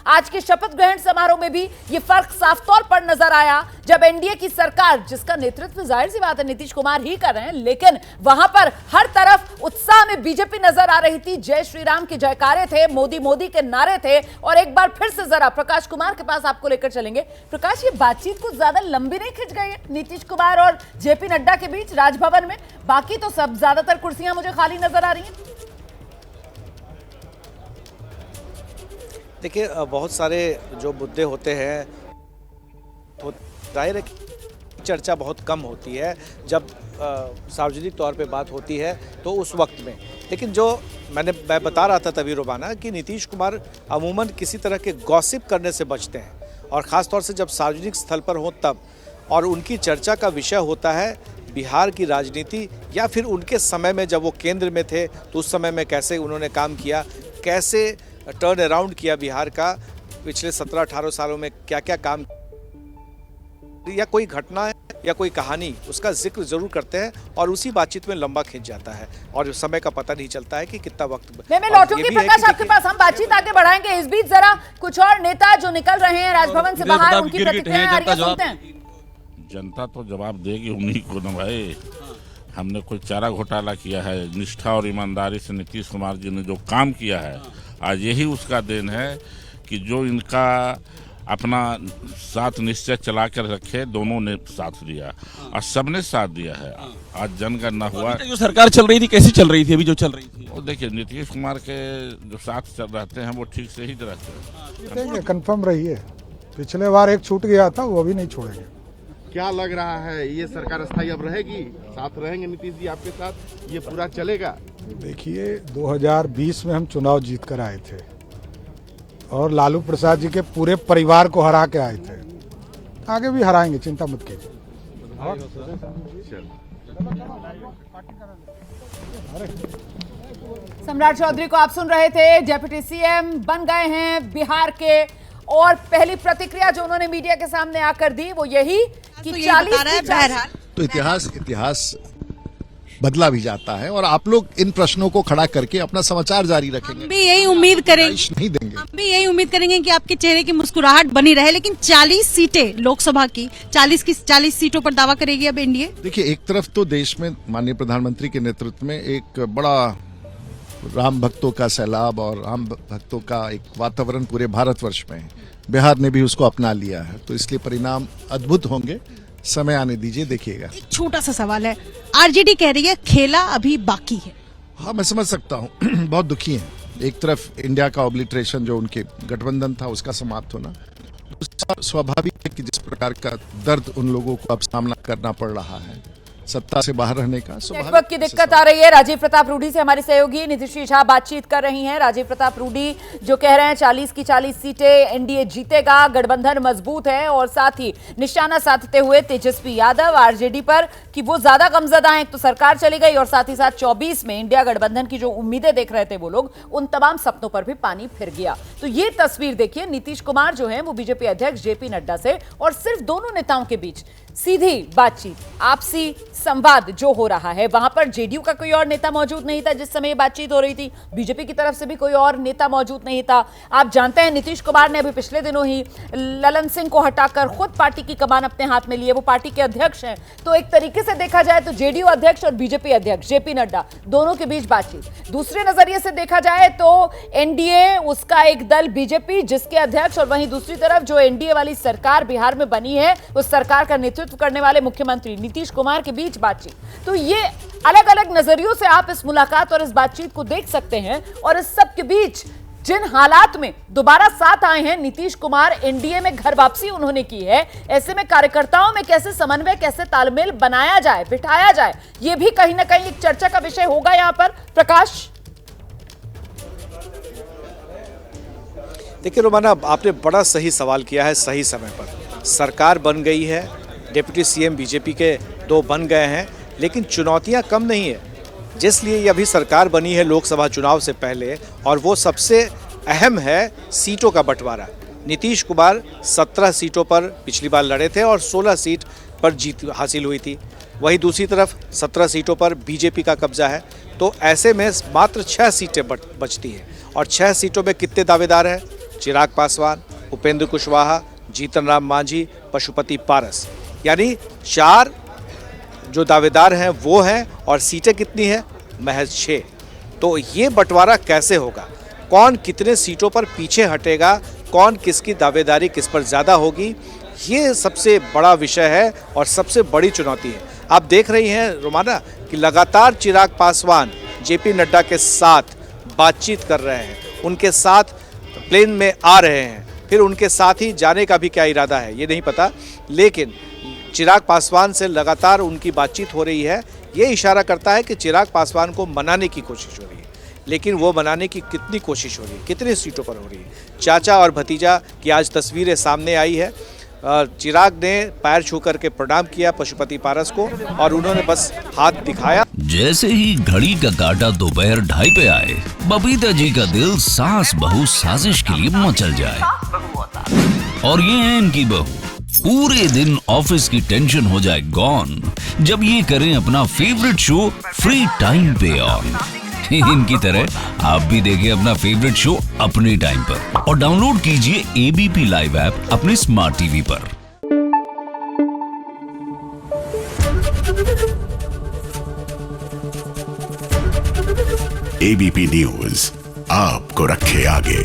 आज के शपथ ग्रहण समारोह में भी ये फर्क साफ तौर पर नजर आया, जब एनडीए की सरकार, जिसका नेतृत्व जाहिर सी बात है नीतीश कुमार ही कर रहे हैं, लेकिन वहां पर हर तरफ उत्साह में बीजेपी नजर आ रही थी। जय श्री राम के जयकारे थे, मोदी मोदी के नारे थे। और एक बार फिर से जरा प्रकाश कुमार के पास आपको लेकर चलेंगे। प्रकाश, ये बातचीत कुछ ज्यादा लंबी नहीं खिंच गई है नीतीश कुमार और जेपी नड्डा के बीच राजभवन में? बाकी तो सब ज्यादातर कुर्सियां मुझे खाली नजर आ रही हैं। देखिए, बहुत सारे जो मुद्दे होते हैं तो जाहिर है चर्चा बहुत कम होती है जब सार्वजनिक तौर पे बात होती है तो उस वक्त में। लेकिन जो मैं बता रहा था तभी रोमाना कि नीतीश कुमार अमूमन किसी तरह के गॉसिप करने से बचते हैं, और ख़ास तौर से जब सार्वजनिक स्थल पर हो तब, और उनकी चर्चा का विषय होता है बिहार की राजनीति, या फिर उनके समय में जब वो केंद्र में थे तो उस समय में कैसे उन्होंने काम किया, कैसे टर्न अराउंड किया बिहार का, पिछले 17-18 सालों में क्या क्या काम, या कोई घटना है या कोई कहानी, उसका जिक्र जरूर करते हैं और उसी बातचीत में लंबा खिंच जाता है और समय का पता नहीं चलता है कि कितना वक्त। मैं लौटूंगी प्रकाश आपके पास, हम बातचीत आगे बढ़ाएंगे। इस बीच जरा कुछ और नेता जो निकल रहे हैं राजभवन से बाहर, उनकी प्रतिक्रिया सुनते हैं। जनता तो जवाब देगी उन्हीं को न भाई। हमने कोई चारा घोटाला किया है, निष्ठा और ईमानदारी से नीतीश कुमार जी ने जो काम किया है, आज यही उसका देन है कि जो इनका अपना साथ निश्चय चला कर रखे, दोनों ने साथ दिया और सबने साथ दिया है। आज जनगणना हुआ। जो सरकार चल रही थी कैसी चल रही थी? अभी जो चल रही थी वो देखिए, नीतीश कुमार के जो साथ चल रहते हैं वो ठीक से ही रहते हैं। कंफर्म रही है। पिछले बार एक छूट गया था, वो अभी नहीं छोड़ेंगे। क्या लग रहा है, ये सरकार स्थायी अब रहेगी? साथ रहेंगे नीतीश जी आपके साथ? ये पूरा चलेगा? देखिए, 2020 में हम चुनाव जीत कर आए थे और लालू प्रसाद जी के पूरे परिवार को हरा के आए थे। आगे भी हराएंगे, चिंता मत कीजिए। सम्राट चौधरी को आप सुन रहे थे, डिप्टी सीएम बन गए हैं बिहार के, और पहली प्रतिक्रिया जो उन्होंने मीडिया के सामने आकर दी वो यही कि 40 तो इतिहास बदला भी जाता है और आप लोग इन प्रश्नों को खड़ा करके अपना समाचार जारी रखेंगे। हम भी यही उम्मीद करेंगे, नहीं देंगे। हम भी यही उम्मीद करेंगे कि आपके चेहरे की मुस्कुराहट बनी रहे। लेकिन 40 सीटें लोकसभा की 40 सीटों पर दावा करेगी अब एनडीए। देखिए, एक तरफ तो देश में माननीय प्रधानमंत्री के नेतृत्व में एक बड़ा राम भक्तों का सैलाब और राम भक्तों का एक वातावरण पूरे भारतवर्ष में है। बिहार ने भी उसको अपना लिया है, तो इसलिए परिणाम अद्भुत होंगे। समय आने दीजिए, देखिएगा। एक छोटा सा सवाल है, आरजेडी कह रही है खेला अभी बाकी है। हाँ, मैं समझ सकता हूँ। बहुत दुखी हैं। एक तरफ इंडिया का ऑब्लिटरेशन जो उनके गठबंधन था उसका समाप्त होना, स्वाभाविक है कि जिस प्रकार का दर्द उन लोगों को अब सामना करना पड़ रहा है सत्ता से बाहर रहने का, नेटवर्क की दिक्कत आ रही है। राजीव प्रताप रूडी से हमारी सहयोगी नितिश्री झा बातचीत कर रही हैं। राजीव प्रताप रूडी जो कह रहे हैं 40 की 40 सीटें एनडीए जीतेगा, गठबंधन मजबूत है, और साथ ही निशाना साधते हुए तेजस्वी यादव आरजेडी पर कि वो ज्यादा गमजदा हैं। एक तो सरकार चली गई और साथ ही साथ 24 में इंडिया गठबंधन की जो उम्मीदें देख रहे थे वो लोग, उन तमाम सपनों पर भी पानी फिर गया। तो ये तस्वीर देखिए, नीतीश कुमार जो है वो बीजेपी अध्यक्ष जेपी नड्डा से, और सिर्फ दोनों नेताओं के बीच सीधी बातचीत, आपसी संवाद जो हो रहा है। वहां पर जेडीयू का कोई और नेता मौजूद नहीं था जिस समय ये बातचीत हो रही थी, बीजेपी की तरफ से भी कोई और नेता मौजूद नहीं था। आप जानते हैं नीतीश कुमार ने अभी पिछले दिनों ही ललन सिंह को हटाकर खुद पार्टी की कमान अपने हाथ में लिए, वो पार्टी के अध्यक्ष हैं। तो एक तरीके से देखा जाए तो जेडीयू अध्यक्ष और बीजेपी अध्यक्ष जेपी नड्डा दोनों के बीच बातचीत। दूसरे नजरिए से देखा जाए तो एनडीए, उसका एक दल बीजेपी जिसके अध्यक्ष, और वहीं दूसरी तरफ जो एनडीए वाली सरकार बिहार में बनी है उस सरकार का नेतृत्व करने वाले मुख्यमंत्री नीतीश कुमार के बीच बातचीत। तो ये अलग अलग नजरियों से आप इस मुलाकात और इस बातचीत को देख सकते हैं। और इस सब के बीच जिन हालात में दोबारा साथ आए हैं नीतीश कुमार, एनडीए में घर वापसी उन्होंने की है, ऐसे में कार्यकर्ताओं में कैसे समन्वय, कैसे तालमेल बनाया जाए, बिठाया जाए, ये भी कहीं ना कहीं एक चर्चा का विषय होगा यहां पर। प्रकाश, देखिए रोमाना, आपने बड़ा सही सवाल किया है सही समय पर। सरकार बन गई है, डिप्टी सीएम बीजेपी के 2 बन गए हैं, लेकिन चुनौतियां कम नहीं है। जिसलिए ये अभी सरकार बनी है लोकसभा चुनाव से पहले, और वो सबसे अहम है सीटों का बंटवारा। नीतीश कुमार 17 सीटों पर पिछली बार लड़े थे और 16 सीट पर जीत हासिल हुई थी। वहीं दूसरी तरफ 17 सीटों पर बीजेपी का कब्जा है। तो ऐसे में मात्र 6 सीटें बचती हैं, और 6 सीटों में कितने दावेदार हैं? चिराग पासवान, उपेंद्र कुशवाहा, जीतन राम मांझी, पशुपति पारस, यानी 4 जो दावेदार हैं वो हैं, और सीटें कितनी हैं? महज 6। तो ये बंटवारा कैसे होगा, कौन कितने सीटों पर पीछे हटेगा, कौन किसकी दावेदारी किस पर ज़्यादा होगी, ये सबसे बड़ा विषय है और सबसे बड़ी चुनौती है। आप देख रही हैं रोमाना कि लगातार चिराग पासवान जेपी नड्डा के साथ बातचीत कर रहे हैं, उनके साथ प्लेन में आ रहे हैं, फिर उनके साथ ही जाने का भी क्या इरादा है ये नहीं पता, लेकिन चिराग पासवान से लगातार उनकी बातचीत हो रही है। ये इशारा करता है कि चिराग पासवान को मनाने की कोशिश हो रही है, लेकिन वो मनाने की कितनी कोशिश हो रही है, कितनी सीटों पर हो रही है। चाचा और भतीजा की आज तस्वीरें सामने आई है। चिराग ने पैर छू करके प्रणाम किया पशुपति पारस को, और उन्होंने बस हाथ दिखाया। जैसे ही घड़ी का काटा दोपहर 2:30 पे आए, बबीता जी का दिल सास बहू साजिश के लिए मचल जाए। और ये है इनकी बहू, पूरे दिन ऑफिस की टेंशन हो जाए गॉन जब ये करें अपना फेवरेट शो फ्री टाइम पे ऑन। इनकी तरह आप भी देखिए अपना फेवरेट शो अपने टाइम पर और डाउनलोड कीजिए एबीपी लाइव ऐप अपने स्मार्ट टीवी पर। एबीपी न्यूज आपको रखे आगे।